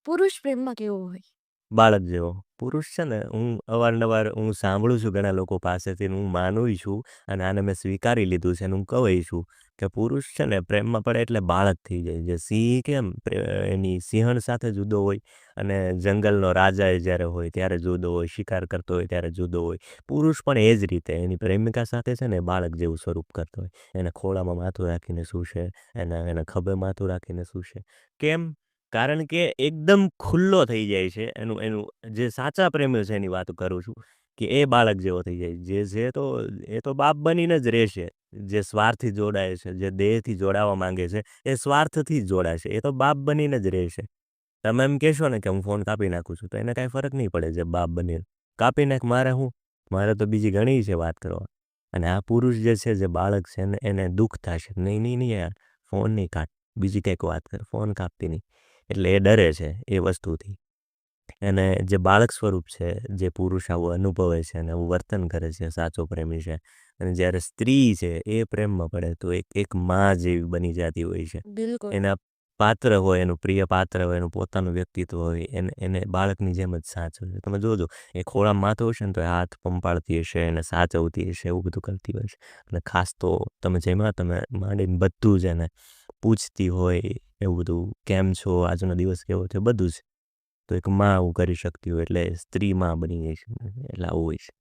પુરુષ પ્રેમમાં કેવો હોય? બાળક જેવો. પુરુષ છે ને, અવારનવાર સાંભળું છું ઘણા લોકો પાસેથી ને હું માનુંય છું અને આને મેં સ્વીકારી લીધું છે અને હું કહુંય છું કે પુરુષ છે ને પ્રેમમાં પડે એટલે બાળક થઈ જાય. જે સિંહ કેમ એની સિંહણ સાથે જુદો હોય અને જંગલનો રાજા એ જ્યારે હોય ત્યારે જુદો હોય, શિકાર કરતો હોય ત્યારે જુદો હોય. પુરુષ પણ એ જ રીતે એની પ્રેમિકા સાથે છે ને બાળક જેવું સ્વરૂપ કરતો હોય. એને ખોળામાં માથું રાખીને સૂશે, એના ખભે માથું રાખીને સૂશે. કેમ? કારણ કે એકદમ ખુલ્લો થઈ જાય છે. એનું એનું જે સાચા પ્રેમી છે એની વાત કરું છું કે એ બાળક જેવો થઈ જાય. એ તો બાપ બનીને જ રહેશે. જે સ્વાર્થથી જોડાય છે, જે દેહથી જોડાવા માંગે છે, એ સ્વાર્થથી જ જોડાશે. એ તો બાપ બનીને જ રહેશે. તમે એમ કહેશો ને કે હું ફોન કાપી નાખું છું, તો એને કાંઈ ફરક નહીં પડે જે બાપ બનીને. કાપી નાખ, મારે તો બીજી ઘણી છે વાત કરવા. અને આ પુરુષ જે છે, જે બાળક છે એને દુઃખ થશે. નહીં, નહીં, નહીં યાર, ફોન નહીં કાપ, બીજી કંઈક વાત કર, ફોન કાપતી નહીં. એટલે એ ડરે છે એ વસ્તુથી. અને જે બાળક સ્વરૂપ છે, જે પુરુષ આવું અનુભવે છે અને આવું વર્તન કરે છે, સાચો પ્રેમી છે. અને જ્યારે સ્ત્રી છે એ પ્રેમમાં પડે તો એક માં જેવી બની જતી હોય છે. બિલકુલ. એના પાત્ર હોય, એનું પ્રિય પાત્ર હોય, એનું પોતાનું વ્યક્તિત્વ હોય, એને બાળકની જેમ જ સાચવશે. તમે જોજો, એ ખોળામાં માથું હશે ને તો એ હાથ પંપાળતી હશે, એને સાચવતી હશે, એવું બધું કરતી હોય છે. અને ખાસ તો તમે માંડીને બધું જ એને પૂછતી હોય, એવું બધું, કેમ છો, આજનો દિવસ કેવો છે, બધું જ. તો એક માં આવું કરી શકતી હોય એટલે સ્ત્રી માં બની જાય છે. એટલે આવું હોય છે.